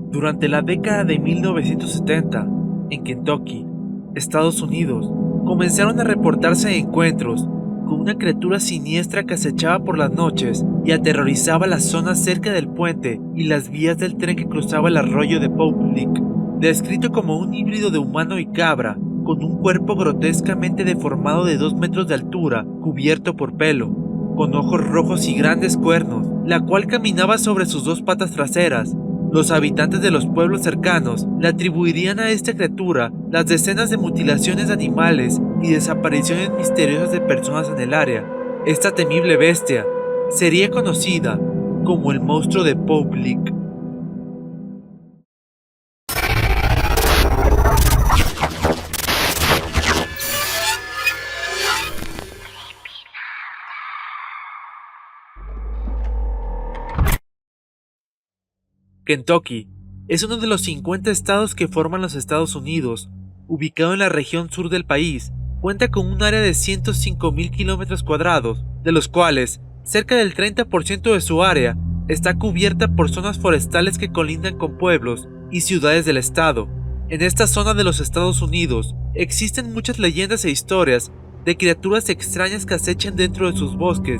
Durante la década de 1970, en Kentucky, Estados Unidos, comenzaron a reportarse encuentros con una criatura siniestra que acechaba por las noches y aterrorizaba las zonas cerca del puente y las vías del tren que cruzaba el arroyo de Public. Descrito como un híbrido de humano y cabra, con un cuerpo grotescamente deformado de 2 metros de altura, cubierto por pelo, con ojos rojos y grandes cuernos, la cual caminaba sobre sus 2 patas traseras. Los habitantes de los pueblos cercanos le atribuirían a esta criatura las decenas de mutilaciones de animales y desapariciones misteriosas de personas en el área. Esta temible bestia sería conocida como el monstruo de Public. Kentucky es uno de los 50 estados que forman los Estados Unidos. Ubicado en la región sur del país, cuenta con un área de 105.000 kilómetros cuadrados, de los cuales cerca del 30% de su área está cubierta por zonas forestales que colindan con pueblos y ciudades del estado. En esta zona de los Estados Unidos existen muchas leyendas e historias de criaturas extrañas que acechan dentro de sus bosques.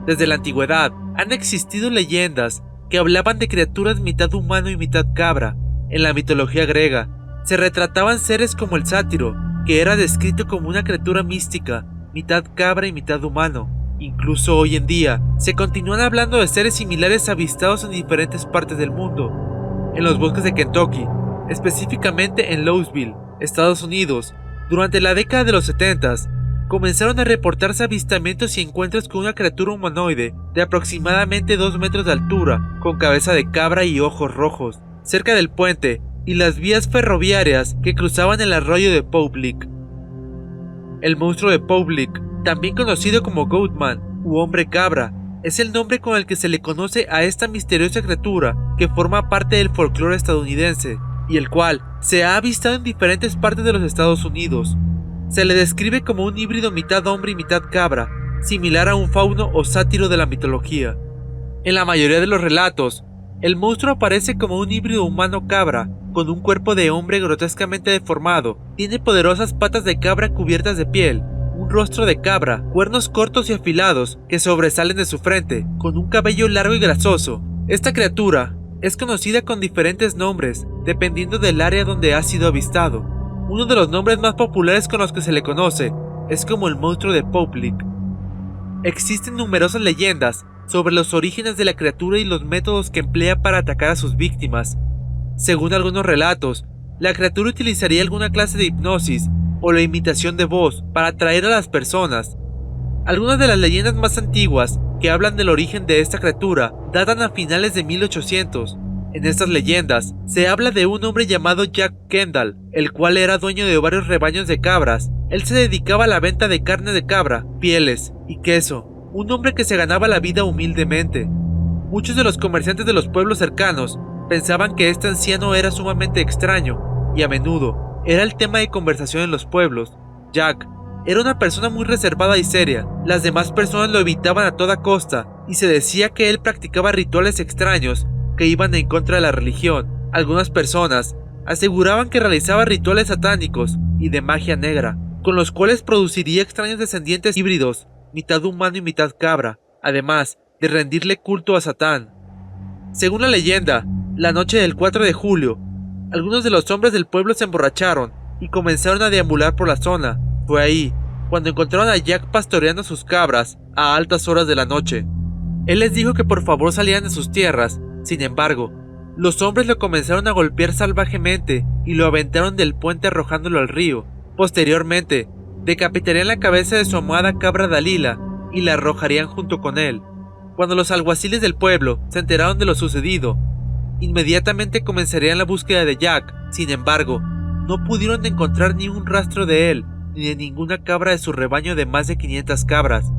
Desde la antigüedad han existido leyendas que hablaban de criaturas mitad humano y mitad cabra. En la mitología griega, se retrataban seres como el sátiro, que era descrito como una criatura mística, mitad cabra y mitad humano. Incluso hoy en día, se continúan hablando de seres similares avistados en diferentes partes del mundo. En los bosques de Kentucky, específicamente en Louisville, Estados Unidos, durante la década de los 70s, comenzaron a reportarse avistamientos y encuentros con una criatura humanoide de aproximadamente 2 metros de altura, con cabeza de cabra y ojos rojos, cerca del puente y las vías ferroviarias que cruzaban el arroyo de Public. El monstruo de Public, también conocido como Goatman u hombre cabra, es el nombre con el que se le conoce a esta misteriosa criatura que forma parte del folclore estadounidense y el cual se ha avistado en diferentes partes de los Estados Unidos. Se le describe como un híbrido mitad hombre y mitad cabra, similar a un fauno o sátiro de la mitología. En la mayoría de los relatos, el monstruo aparece como un híbrido humano-cabra, con un cuerpo de hombre grotescamente deformado, tiene poderosas patas de cabra cubiertas de piel, un rostro de cabra, cuernos cortos y afilados que sobresalen de su frente, con un cabello largo y grasoso. Esta criatura es conocida con diferentes nombres, dependiendo del área donde ha sido avistado. Uno de los nombres más populares con los que se le conoce es como el monstruo de Public. Existen numerosas leyendas sobre los orígenes de la criatura y los métodos que emplea para atacar a sus víctimas. Según algunos relatos, la criatura utilizaría alguna clase de hipnosis o la imitación de voz para atraer a las personas. Algunas de las leyendas más antiguas que hablan del origen de esta criatura datan a finales de 1800. En estas leyendas se habla de un hombre llamado Jack Kendall, el cual era dueño de varios rebaños de cabras. Él se dedicaba a la venta de carne de cabra, pieles y queso, un hombre que se ganaba la vida humildemente. Muchos de los comerciantes de los pueblos cercanos pensaban que este anciano era sumamente extraño y a menudo era el tema de conversación en los pueblos. Jack era una persona muy reservada y seria. Las demás personas lo evitaban a toda costa y se decía que él practicaba rituales extraños que iban en contra de la religión. Algunas personas aseguraban que realizaba rituales satánicos y de magia negra, con los cuales produciría extraños descendientes híbridos, mitad humano y mitad cabra, además de rendirle culto a Satán. Según la leyenda, la noche del 4 de julio, algunos de los hombres del pueblo se emborracharon y comenzaron a deambular por la zona. Fue ahí cuando encontraron a Jack pastoreando sus cabras a altas horas de la noche. Él les dijo que por favor salieran de sus tierras. Sin embargo, los hombres lo comenzaron a golpear salvajemente y lo aventaron del puente arrojándolo al río. Posteriormente, decapitarían la cabeza de su amada cabra Dalila y la arrojarían junto con él. Cuando los alguaciles del pueblo se enteraron de lo sucedido, inmediatamente comenzarían la búsqueda de Jack. Sin embargo, no pudieron encontrar ni un rastro de él, ni de ninguna cabra de su rebaño de más de 500 cabras.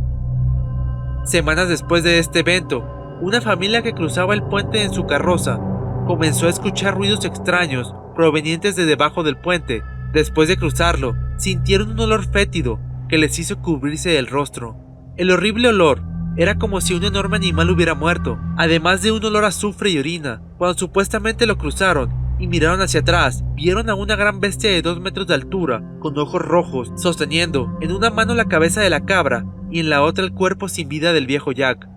Semanas después de este evento, una familia que cruzaba el puente en su carroza comenzó a escuchar ruidos extraños provenientes de debajo del puente. Después de cruzarlo, sintieron un olor fétido que les hizo cubrirse el rostro. El horrible olor era como si un enorme animal hubiera muerto, además de un olor a azufre y orina. Cuando supuestamente lo cruzaron y miraron hacia atrás, vieron a una gran bestia de 2 metros de altura, con ojos rojos, sosteniendo en una mano la cabeza de la cabra y en la otra el cuerpo sin vida del viejo Jack.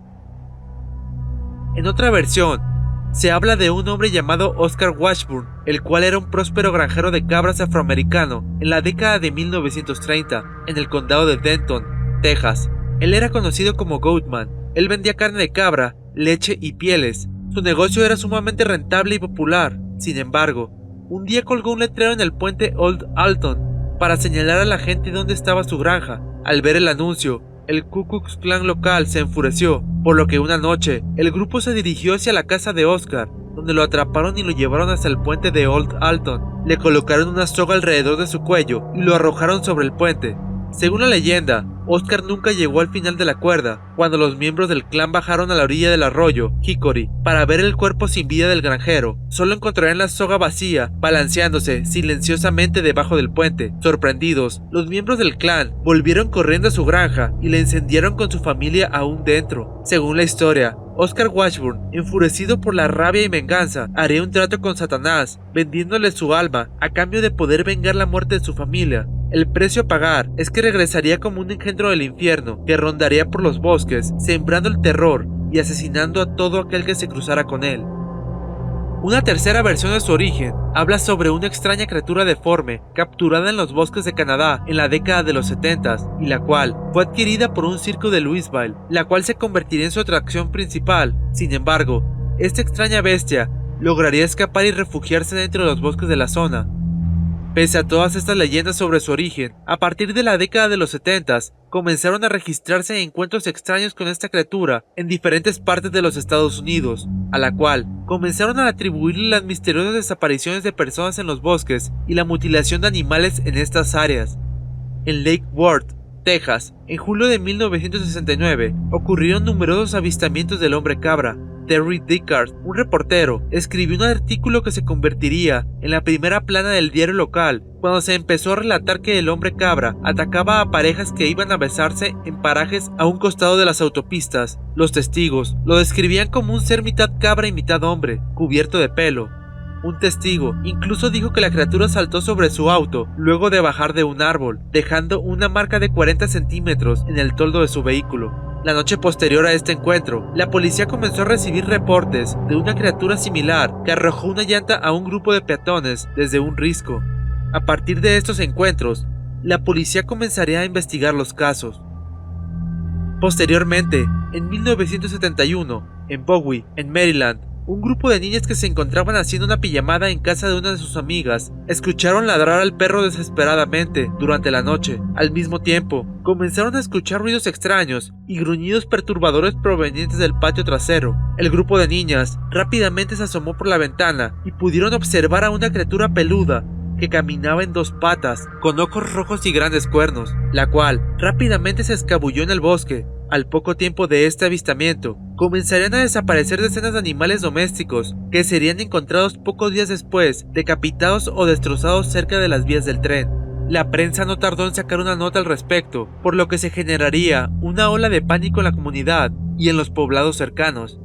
En otra versión, se habla de un hombre llamado Oscar Washburn, el cual era un próspero granjero de cabras afroamericano en la década de 1930 en el condado de Denton, Texas. Él era conocido como Goatman. Él vendía carne de cabra, leche y pieles. Su negocio era sumamente rentable y popular. Sin embargo, un día colgó un letrero en el puente Old Alton para señalar a la gente dónde estaba su granja. Al ver el anuncio, el Ku Klux Klan local se enfureció, por lo que una noche, el grupo se dirigió hacia la casa de Oscar, donde lo atraparon y lo llevaron hasta el puente de Old Alton. Le colocaron una soga alrededor de su cuello y lo arrojaron sobre el puente. Según la leyenda, Oscar nunca llegó al final de la cuerda. Cuando los miembros del clan bajaron a la orilla del arroyo Hickory para ver el cuerpo sin vida del granjero, solo encontrarían la soga vacía, balanceándose silenciosamente debajo del puente. Sorprendidos, los miembros del clan volvieron corriendo a su granja y la incendiaron con su familia aún dentro. Según la historia, Oscar Washburn, enfurecido por la rabia y venganza, haría un trato con Satanás, vendiéndole su alma a cambio de poder vengar la muerte de su familia. El precio a pagar es que regresaría como un engendro del infierno que rondaría por los bosques, sembrando el terror y asesinando a todo aquel que se cruzara con él. Una tercera versión de su origen habla sobre una extraña criatura deforme capturada en los bosques de Canadá en la década de los 70 y la cual fue adquirida por un circo de Louisville, la cual se convertiría en su atracción principal. Sin embargo, esta extraña bestia lograría escapar y refugiarse dentro de los bosques de la zona. Pese a todas estas leyendas sobre su origen, a partir de la década de los 70 comenzaron a registrarse encuentros extraños con esta criatura en diferentes partes de los Estados Unidos, a la cual comenzaron a atribuirle las misteriosas desapariciones de personas en los bosques y la mutilación de animales en estas áreas. En Lake Worth, Texas, en julio de 1969, ocurrieron numerosos avistamientos del hombre cabra. Terry Dickard, un reportero, escribió un artículo que se convertiría en la primera plana del diario local cuando se empezó a relatar que el hombre cabra atacaba a parejas que iban a besarse en parajes a un costado de las autopistas. Los testigos lo describían como un ser mitad cabra y mitad hombre, cubierto de pelo. Un testigo incluso dijo que la criatura saltó sobre su auto luego de bajar de un árbol, dejando una marca de 40 centímetros en el toldo de su vehículo. La noche posterior a este encuentro, la policía comenzó a recibir reportes de una criatura similar que arrojó una llanta a un grupo de peatones desde un risco. A partir de estos encuentros, la policía comenzaría a investigar los casos. Posteriormente, en 1971, en Bowie, en Maryland, un grupo de niñas que se encontraban haciendo una pijamada en casa de una de sus amigas escucharon ladrar al perro desesperadamente durante la noche. Al mismo tiempo, comenzaron a escuchar ruidos extraños y gruñidos perturbadores provenientes del patio trasero. El grupo de niñas rápidamente se asomó por la ventana y pudieron observar a una criatura peluda que caminaba en 2 patas, con ojos rojos y grandes cuernos, la cual rápidamente se escabulló en el bosque. Al poco tiempo de este avistamiento, comenzarían a desaparecer decenas de animales domésticos que serían encontrados pocos días después, decapitados o destrozados cerca de las vías del tren. La prensa no tardó en sacar una nota al respecto, por lo que se generaría una ola de pánico en la comunidad y en los poblados cercanos.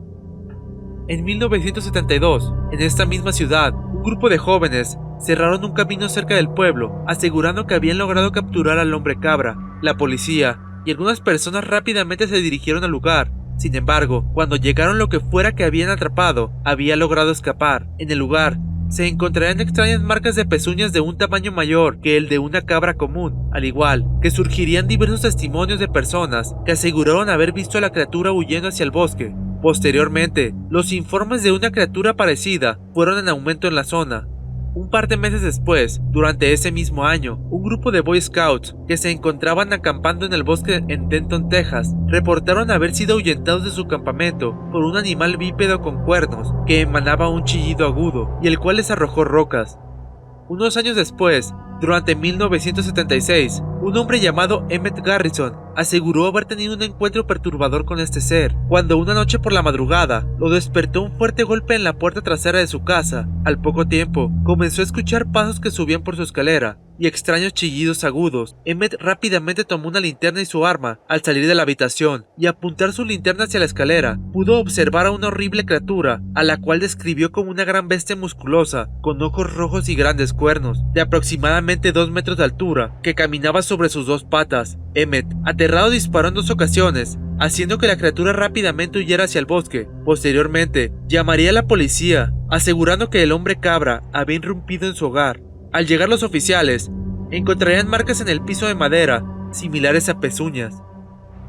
En 1972, en esta misma ciudad, un grupo de jóvenes cerraron un camino cerca del pueblo, asegurando que habían logrado capturar al hombre cabra. La policía y algunas personas rápidamente se dirigieron al lugar. Sin embargo, cuando llegaron, lo que fuera que habían atrapado había logrado escapar. En el lugar se encontrarían extrañas marcas de pezuñas de un tamaño mayor que el de una cabra común, al igual que surgirían diversos testimonios de personas que aseguraron haber visto a la criatura huyendo hacia el bosque. Posteriormente, los informes de una criatura parecida fueron en aumento en la zona. Un par de meses después, durante ese mismo año, un grupo de Boy Scouts que se encontraban acampando en el bosque en Denton, Texas, reportaron haber sido ahuyentados de su campamento por un animal bípedo con cuernos que emanaba un chillido agudo y el cual les arrojó rocas. Unos años después, durante 1976, un hombre llamado Emmett Garrison aseguró haber tenido un encuentro perturbador con este ser, cuando una noche por la madrugada lo despertó un fuerte golpe en la puerta trasera de su casa. Al poco tiempo, comenzó a escuchar pasos que subían por su escalera, y extraños chillidos agudos. Emmett rápidamente tomó una linterna y su arma al salir de la habitación y apuntar su linterna hacia la escalera. Pudo observar a una horrible criatura, a la cual describió como una gran bestia musculosa, con ojos rojos y grandes cuernos, de aproximadamente 2 metros de altura, que caminaba sobre sus 2 patas. Emmett, aterrado, disparó en 2 ocasiones, haciendo que la criatura rápidamente huyera hacia el bosque. Posteriormente, llamaría a la policía, asegurando que el hombre cabra había irrumpido en su hogar. Al llegar los oficiales, encontrarían marcas en el piso de madera, similares a pezuñas.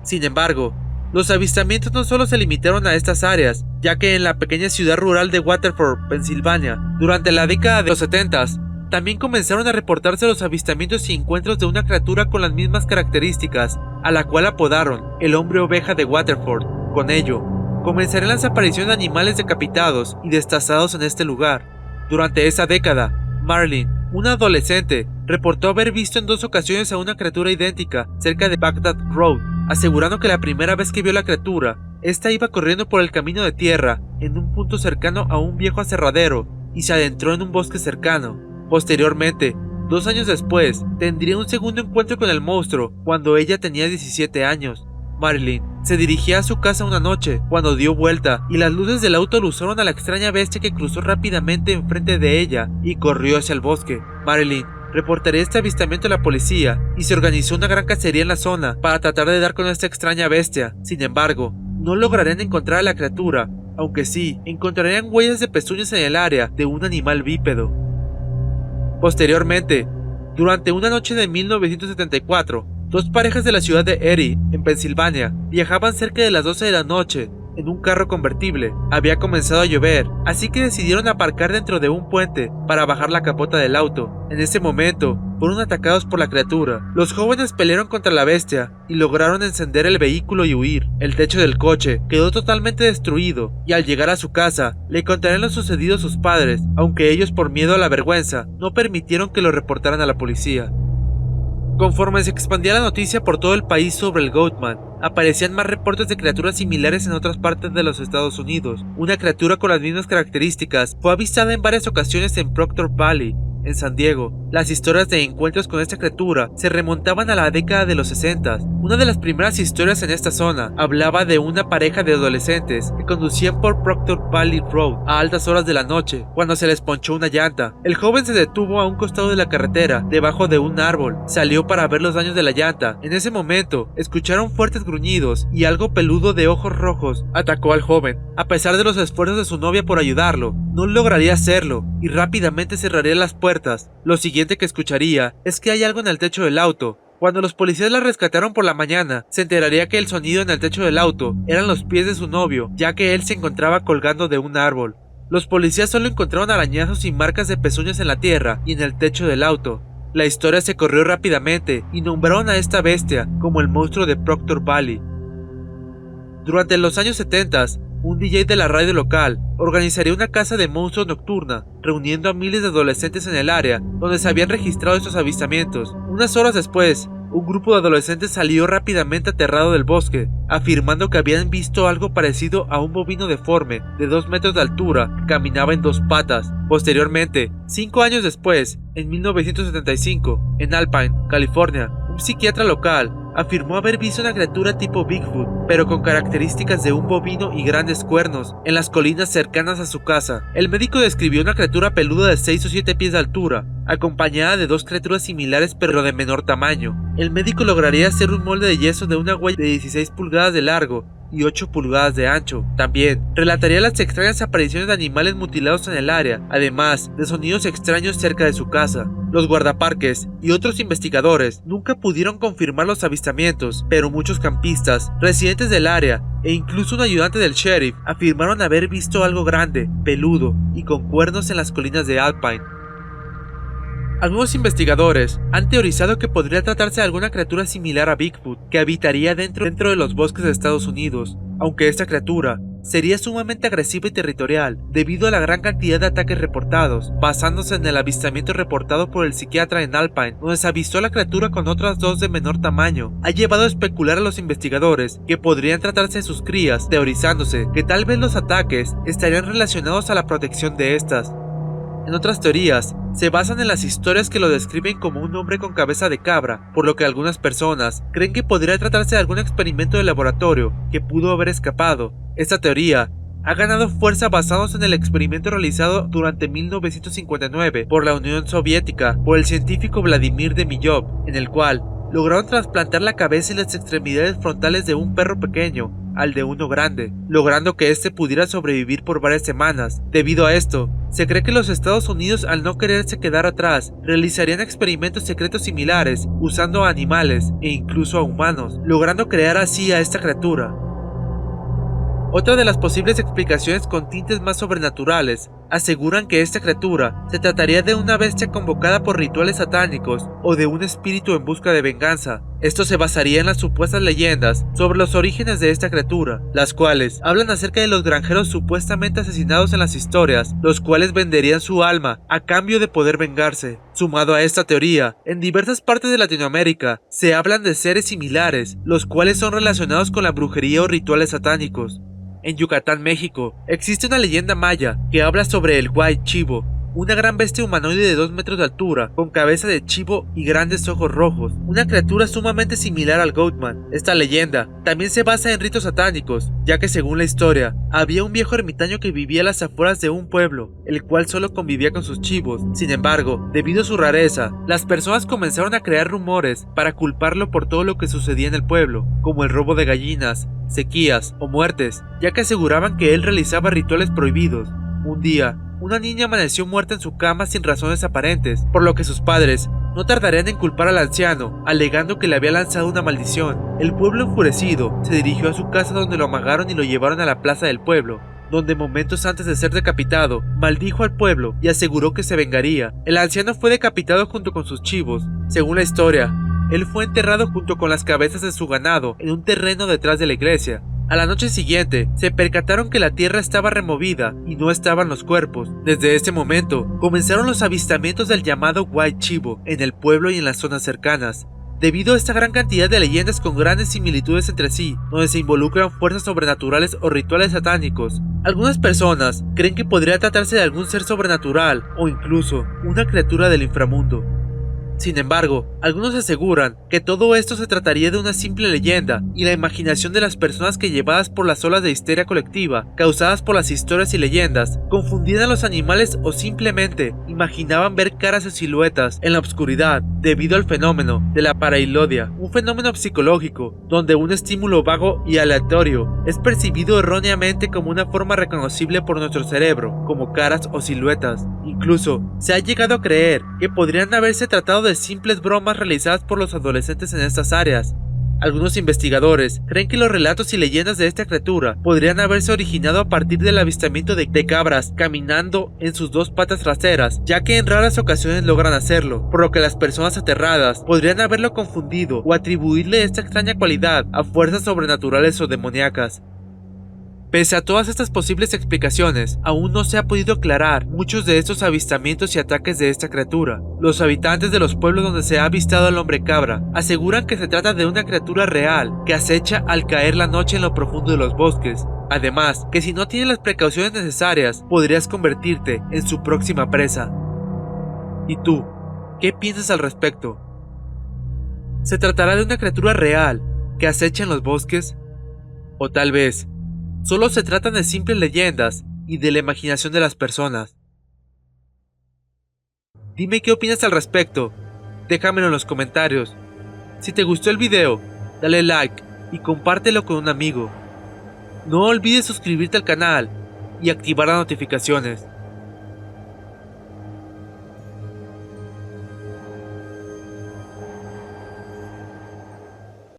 Sin embargo, los avistamientos no solo se limitaron a estas áreas, ya que en la pequeña ciudad rural de Waterford, Pensilvania, durante la década de los 70s, también comenzaron a reportarse los avistamientos y encuentros de una criatura con las mismas características, a la cual apodaron el hombre oveja de Waterford. Con ello, comenzarían las apariciones de animales decapitados y destazados en este lugar. Durante esa década, Marilyn, una adolescente, reportó haber visto en 2 ocasiones a una criatura idéntica cerca de Baghdad Road, asegurando que la primera vez que vio la criatura, esta iba corriendo por el camino de tierra en un punto cercano a un viejo aserradero y se adentró en un bosque cercano. Posteriormente, 2 años después, tendría un segundo encuentro con el monstruo cuando ella tenía 17 años. Marilyn se dirigía a su casa una noche cuando dio vuelta y las luces del auto alusaron a la extraña bestia que cruzó rápidamente enfrente de ella y corrió hacia el bosque. Marilyn reportaría este avistamiento a la policía y se organizó una gran cacería en la zona para tratar de dar con esta extraña bestia. Sin embargo, no lograrían encontrar a la criatura, aunque sí encontrarían huellas de pezuñas en el área de un animal bípedo. Posteriormente, durante una noche de 1974, 2 parejas de la ciudad de Erie, en Pensilvania, viajaban cerca de las 12 de la noche en un carro convertible. Había comenzado a llover, así que decidieron aparcar dentro de un puente para bajar la capota del auto. En ese momento, fueron atacados por la criatura. Los jóvenes pelearon contra la bestia y lograron encender el vehículo y huir. El techo del coche quedó totalmente destruido y al llegar a su casa, le contaron lo sucedido a sus padres, aunque ellos, por miedo a la vergüenza, no permitieron que lo reportaran a la policía. Conforme se expandía la noticia por todo el país sobre el Goatman, aparecían más reportes de criaturas similares en otras partes de los Estados Unidos. Una criatura con las mismas características fue avistada en varias ocasiones en Proctor Valley, en San Diego. Las historias de encuentros con esta criatura se remontaban a la década de los 60. Una de las primeras historias en esta zona hablaba de una pareja de adolescentes que conducían por Proctor Valley Road a altas horas de la noche cuando se les ponchó una llanta. El joven se detuvo a un costado de la carretera, debajo de un árbol. Salió para ver los daños de la llanta. En ese momento, escucharon fuertes gruñidos y algo peludo de ojos rojos atacó al joven. A pesar de los esfuerzos de su novia por ayudarlo, no lograría hacerlo y rápidamente cerraría las puertas. Lo siguiente que escucharía es que hay algo en el techo del auto. Cuando los policías la rescataron por la mañana, se enteraría que el sonido en el techo del auto eran los pies de su novio, ya que él se encontraba colgando de un árbol. Los policías solo encontraron arañazos y marcas de pezuñas en la tierra y en el techo del auto. La historia se corrió rápidamente y nombraron a esta bestia como el monstruo de Proctor Valley. Durante los años 70, un DJ de la radio local organizaría una caza de monstruos nocturna, reuniendo a miles de adolescentes en el área donde se habían registrado estos avistamientos. Unas horas después, un grupo de adolescentes salió rápidamente aterrado del bosque, afirmando que habían visto algo parecido a un bovino deforme de 2 metros de altura que caminaba en 2 patas. Posteriormente, 5 años después, en 1975, en Alpine, California, un psiquiatra local afirmó haber visto una criatura tipo Bigfoot, pero con características de un bovino y grandes cuernos, en las colinas cercanas a su casa. El médico describió una criatura peluda de 6 o 7 pies de altura, acompañada de 2 criaturas similares pero de menor tamaño. El médico lograría hacer un molde de yeso de una huella de 16 pulgadas de largo y 8 pulgadas de ancho. También relataría las extrañas apariciones de animales mutilados en el área, además de sonidos extraños cerca de su casa. Los guardaparques y otros investigadores nunca pudieron confirmar los avistamientos, pero muchos campistas, residentes del área e incluso un ayudante del sheriff afirmaron haber visto algo grande, peludo y con cuernos en las colinas de Alpine. Algunos investigadores han teorizado que podría tratarse de alguna criatura similar a Bigfoot que habitaría dentro de los bosques de Estados Unidos, aunque esta criatura sería sumamente agresiva y territorial debido a la gran cantidad de ataques reportados, basándose en el avistamiento reportado por el psiquiatra en Alpine, donde se avistó a la criatura con otras 2 de menor tamaño. Ha llevado a especular a los investigadores que podrían tratarse de sus crías, teorizándose que tal vez los ataques estarían relacionados a la protección de estas. En otras teorías, se basan en las historias que lo describen como un hombre con cabeza de cabra, por lo que algunas personas creen que podría tratarse de algún experimento de laboratorio que pudo haber escapado. Esta teoría ha ganado fuerza basándose en el experimento realizado durante 1959 por la Unión Soviética por el científico Vladimir Demillov, en el cual lograron trasplantar la cabeza y las extremidades frontales de un perro pequeño al de uno grande, logrando que éste pudiera sobrevivir por varias semanas. Debido a esto, se cree que los Estados Unidos, al no quererse quedar atrás, realizarían experimentos secretos similares usando a animales e incluso a humanos, logrando crear así a esta criatura. Otra de las posibles explicaciones con tintes más sobrenaturales aseguran que esta criatura se trataría de una bestia convocada por rituales satánicos o de un espíritu en busca de venganza. Esto se basaría en las supuestas leyendas sobre los orígenes de esta criatura, las cuales hablan acerca de los granjeros supuestamente asesinados en las historias, los cuales venderían su alma a cambio de poder vengarse. Sumado a esta teoría, en diversas partes de Latinoamérica se hablan de seres similares, los cuales son relacionados con la brujería o rituales satánicos. En Yucatán, México, existe una leyenda maya que habla sobre el Huay Chivo, una gran bestia humanoide de 2 metros de altura, con cabeza de chivo y grandes ojos rojos, una criatura sumamente similar al Goatman. Esta leyenda también se basa en ritos satánicos, ya que según la historia, había un viejo ermitaño que vivía a las afueras de un pueblo, el cual solo convivía con sus chivos. Sin embargo, debido a su rareza, las personas comenzaron a crear rumores para culparlo por todo lo que sucedía en el pueblo, como el robo de gallinas, sequías o muertes, ya que aseguraban que él realizaba rituales prohibidos. Un día, una niña amaneció muerta en su cama sin razones aparentes, por lo que sus padres no tardarían en culpar al anciano, alegando que le había lanzado una maldición. El pueblo enfurecido se dirigió a su casa, donde lo amagaron y lo llevaron a la plaza del pueblo, donde momentos antes de ser decapitado, maldijo al pueblo y aseguró que se vengaría. El anciano fue decapitado junto con sus chivos. Según la historia, él fue enterrado junto con las cabezas de su ganado en un terreno detrás de la iglesia. A la noche siguiente, se percataron que la tierra estaba removida y no estaban los cuerpos. Desde ese momento, comenzaron los avistamientos del llamado Huay Chivo en el pueblo y en las zonas cercanas. Debido a esta gran cantidad de leyendas con grandes similitudes entre sí, donde se involucran fuerzas sobrenaturales o rituales satánicos, algunas personas creen que podría tratarse de algún ser sobrenatural o incluso una criatura del inframundo. Sin embargo, algunos aseguran que todo esto se trataría de una simple leyenda y la imaginación de las personas que, llevadas por las olas de histeria colectiva causadas por las historias y leyendas, confundían a los animales o simplemente imaginaban ver caras o siluetas en la oscuridad debido al fenómeno de la pareidolia, un fenómeno psicológico donde un estímulo vago y aleatorio es percibido erróneamente como una forma reconocible por nuestro cerebro, como caras o siluetas. Incluso se ha llegado a creer que podrían haberse tratado de simples bromas realizadas por los adolescentes en estas áreas. Algunos investigadores creen que los relatos y leyendas de esta criatura podrían haberse originado a partir del avistamiento de cabras caminando en sus 2 patas traseras, ya que en raras ocasiones logran hacerlo, por lo que las personas aterradas podrían haberlo confundido o atribuirle esta extraña cualidad a fuerzas sobrenaturales o demoníacas. Pese a todas estas posibles explicaciones, aún no se ha podido aclarar muchos de estos avistamientos y ataques de esta criatura. Los habitantes de los pueblos donde se ha avistado al hombre cabra aseguran que se trata de una criatura real que acecha al caer la noche en lo profundo de los bosques. Además, que si no tienes las precauciones necesarias, podrías convertirte en su próxima presa. ¿Y tú? ¿Qué piensas al respecto? ¿Se tratará de una criatura real que acecha en los bosques? ¿O tal vez solo se tratan de simples leyendas y de la imaginación de las personas? Dime qué opinas al respecto, déjamelo en los comentarios. Si te gustó el video, dale like y compártelo con un amigo. No olvides suscribirte al canal y activar las notificaciones.